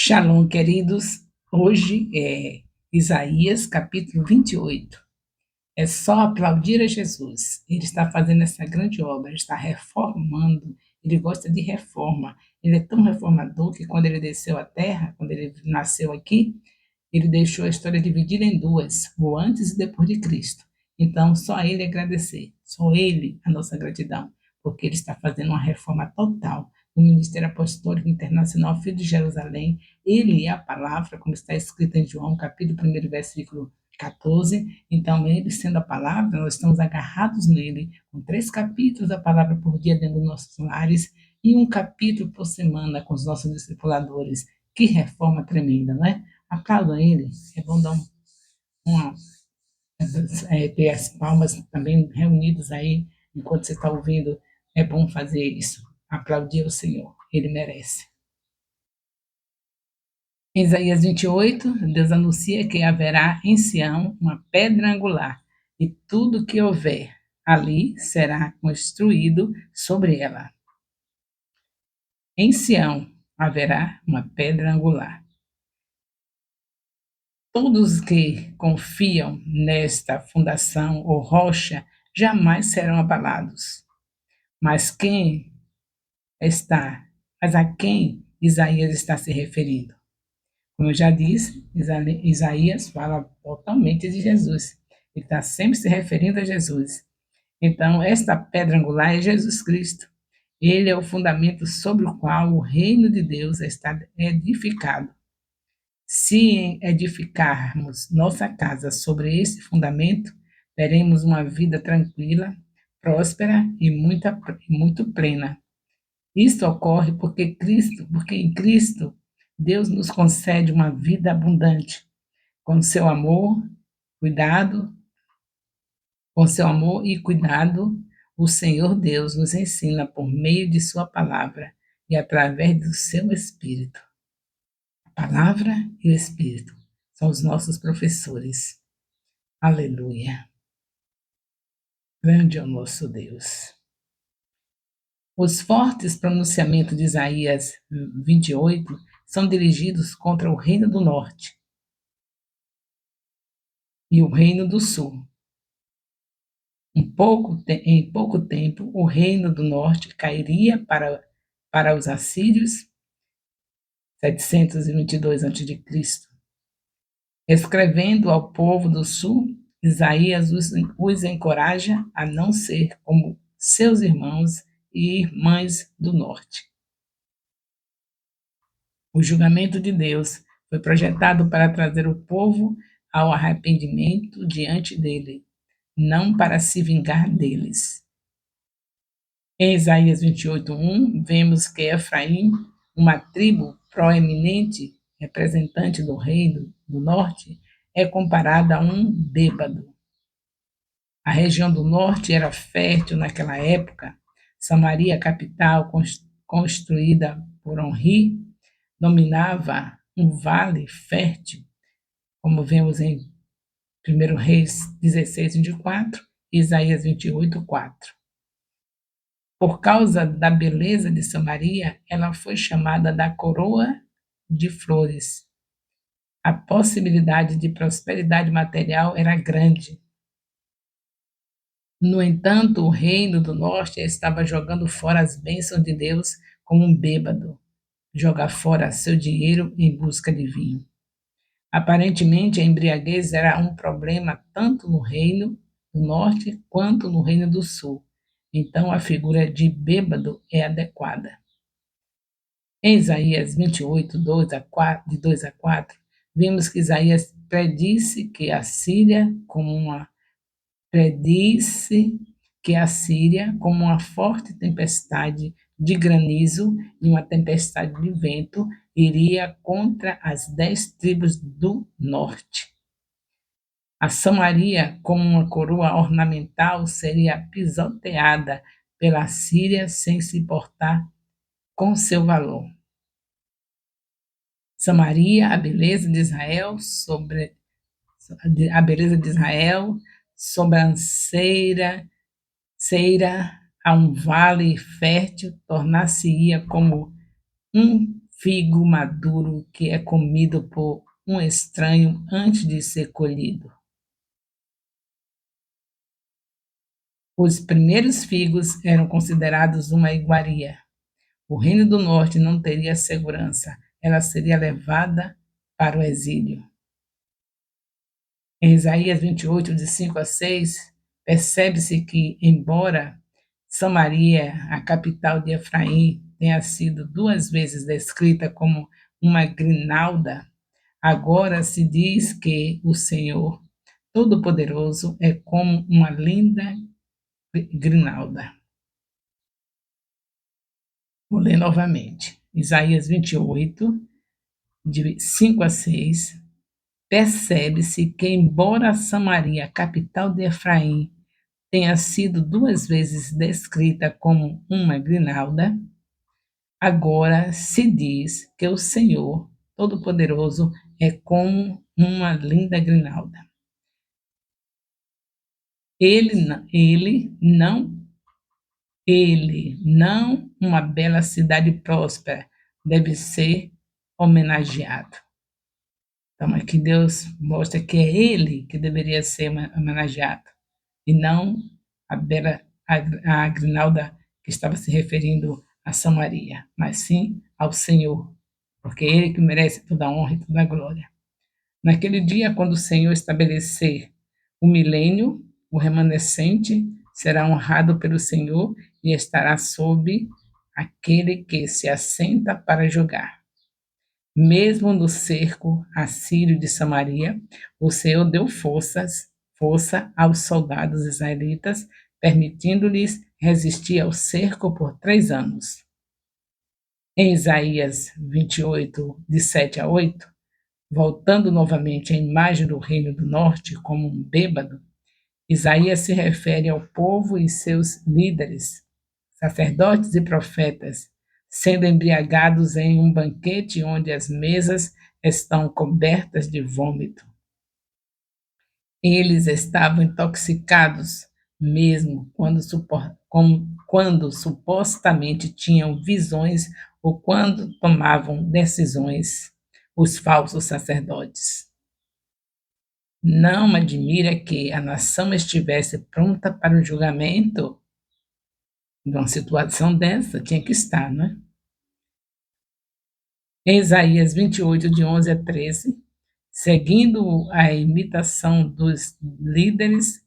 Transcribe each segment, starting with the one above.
Shalom, queridos. Hoje é Isaías, capítulo 28. É só aplaudir a Jesus. Ele está fazendo essa grande obra, ele está reformando, ele gosta de reforma. Ele é tão reformador que quando ele desceu à terra, quando ele nasceu aqui, ele deixou a história dividida em duas, o antes e depois de Cristo. Então, só a ele agradecer, só ele a nossa gratidão, porque ele está fazendo uma reforma total no Ministério Apostólico Internacional Filho de Jerusalém. Ele é a palavra, como está escrito em João, capítulo 1, versículo 14. Então, ele sendo a palavra, nós estamos agarrados nele, com 3 capítulos da palavra por dia dentro dos nossos lares e um capítulo por semana com os nossos discipuladores. Que reforma tremenda, não é? Aplaudam ele, é bom dar uma, ter as palmas também reunidos aí, enquanto você está ouvindo, é bom fazer isso, aplaudir o Senhor, ele merece. Em Isaías 28, Deus anuncia que haverá em Sião uma pedra angular, e tudo que houver ali será construído sobre ela. Em Sião haverá uma pedra angular. Todos que confiam nesta fundação ou rocha jamais serão abalados. Mas quem está, mas a quem Isaías está se referindo? Como eu já disse, Isaías fala totalmente de Jesus. Ele está sempre se referindo a Jesus. Então, esta pedra angular é Jesus Cristo. Ele é o fundamento sobre o qual o reino de Deus está edificado. Se edificarmos nossa casa sobre esse fundamento, teremos uma vida tranquila, próspera e muito plena. Isto ocorre porque em Cristo Deus nos concede uma vida abundante, com seu amor, cuidado, com seu amor e cuidado, o Senhor Deus nos ensina por meio de sua palavra e através do seu Espírito. A palavra e o Espírito são os nossos professores. Aleluia. Grande é o nosso Deus. Os fortes pronunciamentos de Isaías 28 são dirigidos contra o Reino do Norte e o Reino do Sul. Em pouco tempo, o Reino do Norte cairia para os assírios, 722 a.C. Escrevendo ao povo do Sul, Isaías os encoraja a não ser como seus irmãos e irmãs do Norte. O julgamento de Deus foi projetado para trazer o povo ao arrependimento diante dele, não para se vingar deles. Em Isaías 28:1, vemos que Efraim, uma tribo proeminente, representante do reino do norte, é comparada a um bêbado. A região do norte era fértil naquela época. Samaria, capital, construída por Onri, dominava um vale fértil, como vemos em 1 Reis 16:24 e Isaías 28:4. Por causa da beleza de Samaria, ela foi chamada da coroa de flores. A possibilidade de prosperidade material era grande. No entanto, o reino do norte estava jogando fora as bênçãos de Deus como um bêbado joga fora seu dinheiro em busca de vinho. Aparentemente, a embriaguez era um problema tanto no reino do norte quanto no reino do sul. Então, a figura de bêbado é adequada. Em Isaías 28, 2 a 4, vemos que Isaías predisse que a Síria, como uma forte tempestade de granizo e uma tempestade de vento, iria contra as 10 tribos do norte. A Samaria, como uma coroa ornamental, seria pisoteada pela Síria sem se importar com seu valor. Samaria, a beleza de Israel, sobranceira a um vale fértil, tornar-se-ia como um figo maduro que é comido por um estranho antes de ser colhido. Os primeiros figos eram considerados uma iguaria. O Reino do Norte não teria segurança, ela seria levada para o exílio. Em Isaías 28, de 5 a 6, percebe-se que, embora Samaria, a capital de Efraim, tenha sido duas vezes descrita como uma grinalda, agora se diz que o Senhor Todo-Poderoso é como uma linda grinalda. Vou ler novamente. Isaías 28, de 5 a 6, percebe-se que, embora Samaria, capital de Efraim, tenha sido duas vezes descrita como uma grinalda, agora se diz que o Senhor Todo-Poderoso é como uma linda grinalda. Ele não uma bela cidade próspera, deve ser homenageado. Então, aqui Deus mostra que é ele que deveria ser homenageado, e não a grinalda que estava se referindo a Samaria, mas sim ao Senhor, porque é ele que merece toda a honra e toda a glória. Naquele dia, quando o Senhor estabelecer o milênio, o remanescente será honrado pelo Senhor e estará sob aquele que se assenta para julgar. Mesmo no cerco assírio de Samaria, o Senhor deu força aos soldados israelitas, permitindo-lhes resistir ao cerco por 3 anos. Em Isaías 28, de 7 a 8, voltando novamente à imagem do Reino do Norte como um bêbado, Isaías se refere ao povo e seus líderes, sacerdotes e profetas, sendo embriagados em um banquete onde as mesas estão cobertas de vômito. Eles estavam intoxicados mesmo quando supostamente tinham visões ou quando tomavam decisões os falsos sacerdotes. Não admira que a nação estivesse pronta para o julgamento. Numa situação dessa, tinha que estar, não é? Em Isaías 28, de 11 a 13, seguindo a imitação dos líderes,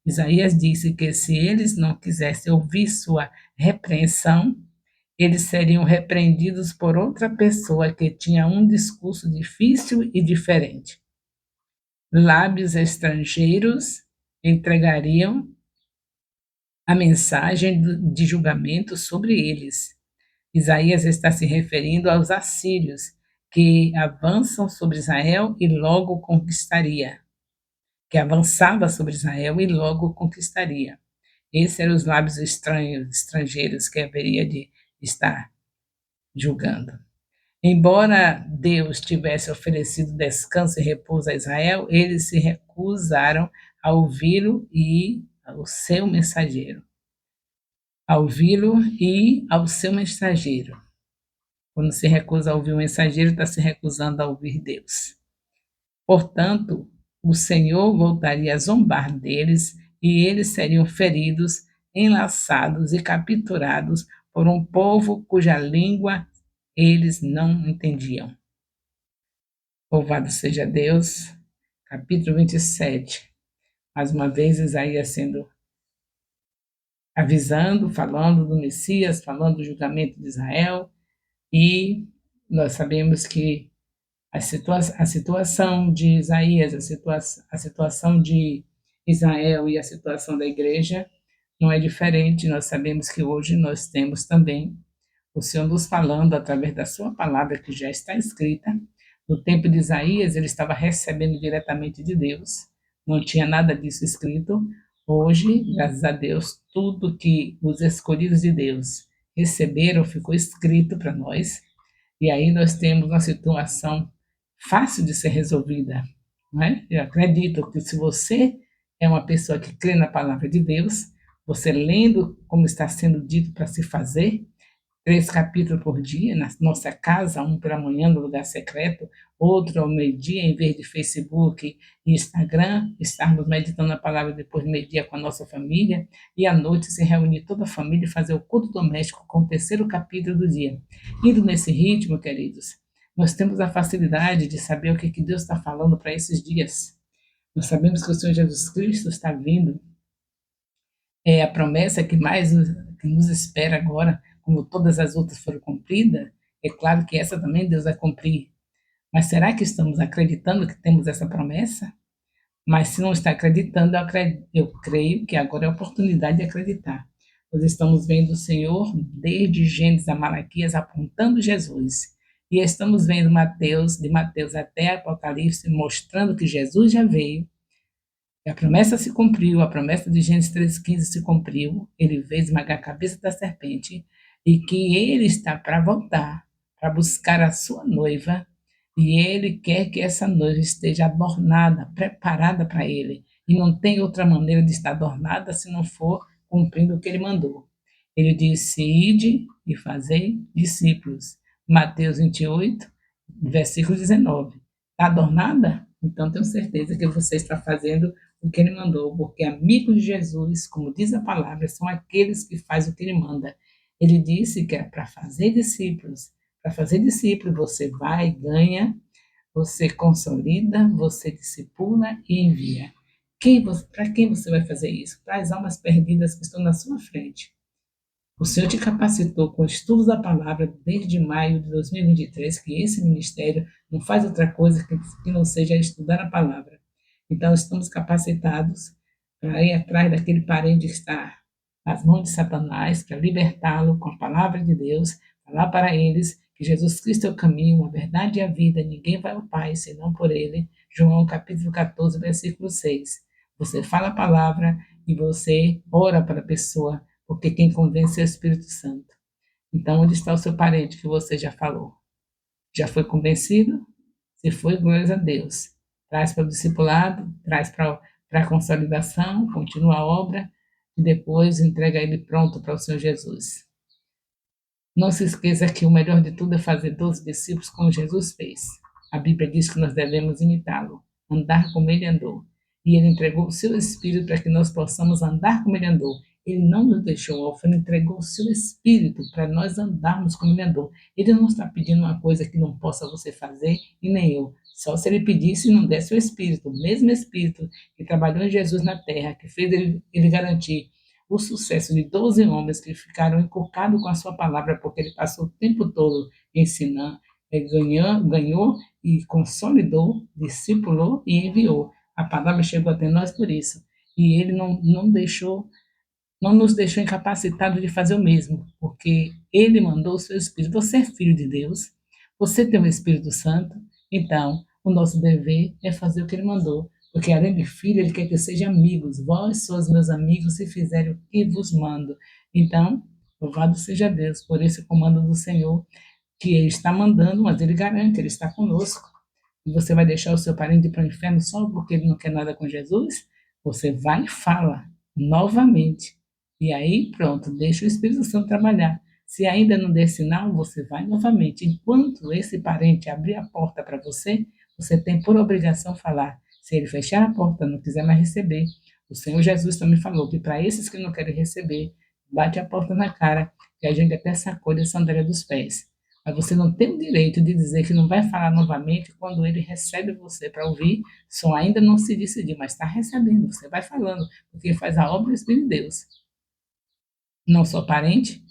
Isaías disse que se eles não quisessem ouvir sua repreensão, eles seriam repreendidos por outra pessoa que tinha um discurso difícil e diferente. Lábios estrangeiros entregariam a mensagem de julgamento sobre eles. Isaías está se referindo aos assírios, que avançam sobre Israel e logo conquistaria. Que avançava sobre Israel e logo conquistaria. Esses eram os lábios estrangeiros que haveria de estar julgando. Embora Deus tivesse oferecido descanso e repouso a Israel, eles se recusaram a ouvi-lo e ao seu mensageiro. A ouvi-lo e ao seu mensageiro. Quando se recusa a ouvir o mensageiro, está se recusando a ouvir Deus. Portanto, o Senhor voltaria a zombar deles e eles seriam feridos, enlaçados e capturados por um povo cuja língua eles não entendiam. Louvado seja Deus. Capítulo 27. Mais uma vez, Isaías sendo avisando, falando do Messias, falando do julgamento de Israel, e nós sabemos que a situação de Isaías, a situação de Israel e a situação da igreja não é diferente. Nós sabemos que hoje nós temos também o Senhor nos falando através da sua palavra que já está escrita. No tempo de Isaías, ele estava recebendo diretamente de Deus, não tinha nada disso escrito. Hoje, graças a Deus, tudo que os escolhidos de Deus receberam ficou escrito para nós, e aí nós temos uma situação fácil de ser resolvida, não é? Eu acredito que se você é uma pessoa que crê na palavra de Deus, Você lendo como está sendo dito para se fazer, 3 capítulos por dia na nossa casa, um pela manhã no lugar secreto, outro ao meio-dia, em vez de Facebook e Instagram, estarmos meditando a palavra depois do meio-dia com a nossa família, e à noite se reunir toda a família e fazer o culto doméstico com o terceiro capítulo do dia. Indo nesse ritmo, queridos, nós temos a facilidade de saber o que Deus está falando para esses dias. Nós sabemos que o Senhor Jesus Cristo está vindo, é a promessa que mais que nos espera agora, como todas as outras foram cumpridas, é claro que essa também Deus vai cumprir. Mas será que estamos acreditando que temos essa promessa? Mas se não está acreditando, eu creio que agora é a oportunidade de acreditar. Nós estamos vendo o Senhor desde Gênesis a Malaquias apontando Jesus. E estamos vendo Mateus, de Mateus até Apocalipse, mostrando que Jesus já veio, e a promessa se cumpriu, a promessa de Gênesis 3,15 se cumpriu, ele veio esmagar a cabeça da serpente, e que ele está para voltar, para buscar a sua noiva, e ele quer que essa noiva esteja adornada, preparada para ele, e não tem outra maneira de estar adornada se não for cumprindo o que ele mandou. Ele disse: ide e fazei discípulos. Mateus 28, versículo 19. Está adornada? Então tenho certeza que você está fazendo o que ele mandou, porque amigos de Jesus, como diz a palavra, são aqueles que fazem o que ele manda. Ele disse que era para fazer discípulos. Para fazer discípulos, você vai, ganha, você consolida, você discipula e envia. Para quem você vai fazer isso? Para as almas perdidas que estão na sua frente. O Senhor te capacitou com estudos da palavra desde maio de 2023, que esse ministério não faz outra coisa que não seja estudar a palavra. Então, estamos capacitados para ir atrás daquele parente que está nas mãos de Satanás, para libertá-lo com a palavra de Deus, falar para eles que Jesus Cristo é o caminho, a verdade e a vida, ninguém vai ao Pai senão por ele. João capítulo 14, versículo 6. Você fala a palavra e você ora para a pessoa, porque quem convence é o Espírito Santo. Então, onde está o seu parente que você já falou? Já foi convencido? Se foi, glórias a Deus. Traz para o discipulado, traz para a consolidação, continua a obra e depois entrega ele pronto para o Senhor Jesus. Não se esqueça que o melhor de tudo é fazer 12 discípulos como Jesus fez. A Bíblia diz que nós devemos imitá-lo, andar como ele andou. E ele entregou o seu Espírito para que nós possamos andar como ele andou. Ele não nos deixou órfãos, ele entregou o seu Espírito para nós andarmos como ele andou. Ele não está pedindo uma coisa que não possa você fazer e nem eu. Só se ele pedisse e não desse o Espírito, o mesmo Espírito que trabalhou em Jesus na terra, que fez ele garantir o sucesso de 12 homens que ficaram encocados com a sua palavra, porque ele passou o tempo todo ensinando, ganhou e consolidou, discipulou e enviou. A palavra chegou até nós por isso. E ele não nos deixou incapacitados de fazer o mesmo, porque ele mandou o seu Espírito. Você é filho de Deus, você tem o Espírito Santo, então o nosso dever é fazer o que ele mandou, porque além de filho, ele quer que sejam amigos. Vós sois meus amigos se fizerem o que vos mando. Então, louvado seja Deus por esse comando do Senhor, que ele está mandando, mas ele garante, ele está conosco. E você vai deixar o seu parente ir para o inferno só porque ele não quer nada com Jesus? Você vai e fala novamente. E aí, pronto, deixa o Espírito Santo trabalhar. Se ainda não der sinal, você vai novamente. Enquanto esse parente abrir a porta para você, você tem por obrigação falar. Se ele fechar a porta, não quiser mais receber, o Senhor Jesus também falou que para esses que não querem receber, bate a porta na cara, que a gente até sacode a sandália dos pés. Mas você não tem o direito de dizer que não vai falar novamente quando ele recebe você para ouvir, só ainda não se decidiu, mas está recebendo, você vai falando, porque faz a obra do Espírito de Deus. Não sou parente,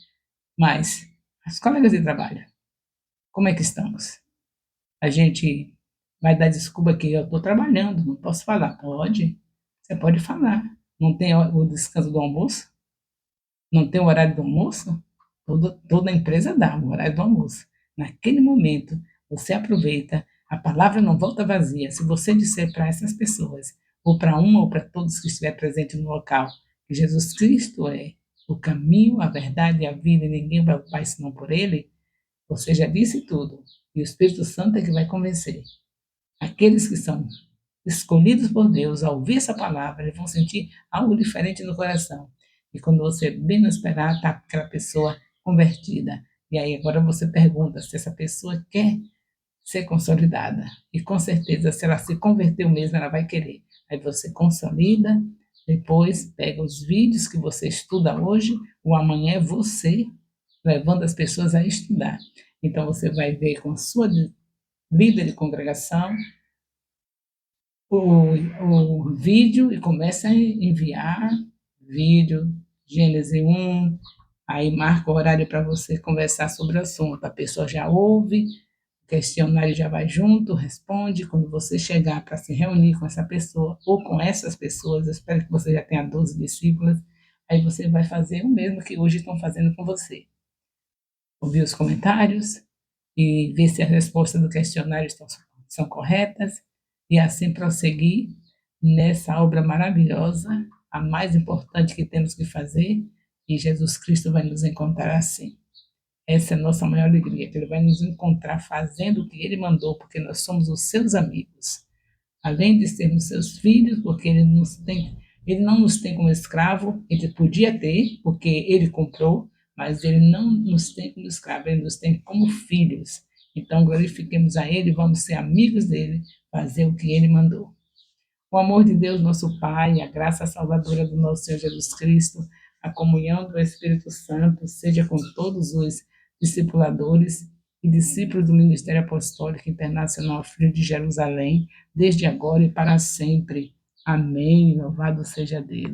mas as colegas de trabalho, como é que estamos? A gente vai dar desculpa que eu estou trabalhando, não posso falar. Pode, você pode falar. Não tem o descanso do almoço? Não tem o horário do almoço? Toda empresa dá o horário do almoço. Naquele momento, você aproveita, a palavra não volta vazia. Se você disser para essas pessoas, ou para uma ou para todos que estiver presente no local, que Jesus Cristo é o caminho, a verdade e a vida, e ninguém vai ao Pai senão por Ele, você já disse tudo. E o Espírito Santo é que vai convencer. Aqueles que são escolhidos por Deus, ao ouvir essa palavra, eles vão sentir algo diferente no coração. E quando você menos esperar, está aquela pessoa convertida. E aí agora você pergunta se essa pessoa quer ser consolidada. E com certeza, se ela se converteu mesmo, ela vai querer. Aí você consolida, depois pega os vídeos que você estuda hoje, o amanhã é você levando as pessoas a estudar. Então você vai ver com a sua líder de congregação o vídeo e começa a enviar vídeo, Gênesis 1, aí marca o horário para você conversar sobre o assunto. A pessoa já ouve, o questionário já vai junto, responde. Quando você chegar para se reunir com essa pessoa ou com essas pessoas, eu espero que você já tenha 12 discípulos, aí você vai fazer o mesmo que hoje estão fazendo com você. Ouvir os comentários e ver se as respostas do questionário são corretas e assim prosseguir nessa obra maravilhosa, a mais importante que temos que fazer, e Jesus Cristo vai nos encontrar assim. Essa é a nossa maior alegria, que Ele vai nos encontrar fazendo o que Ele mandou, porque nós somos os seus amigos. Além de sermos seus filhos, porque Ele não nos tem como escravo, Ele podia ter, porque Ele comprou, mas Ele não nos tem como escravo, Ele nos tem como filhos. Então, glorifiquemos a Ele, vamos ser amigos dEle, fazer o que Ele mandou. O amor de Deus, nosso Pai, a graça salvadora do nosso Senhor Jesus Cristo, a comunhão do Espírito Santo, seja com todos os discipuladores e discípulos do Ministério Apostólico Internacional Filho de Jerusalém, desde agora e para sempre. Amém. Louvado seja Deus.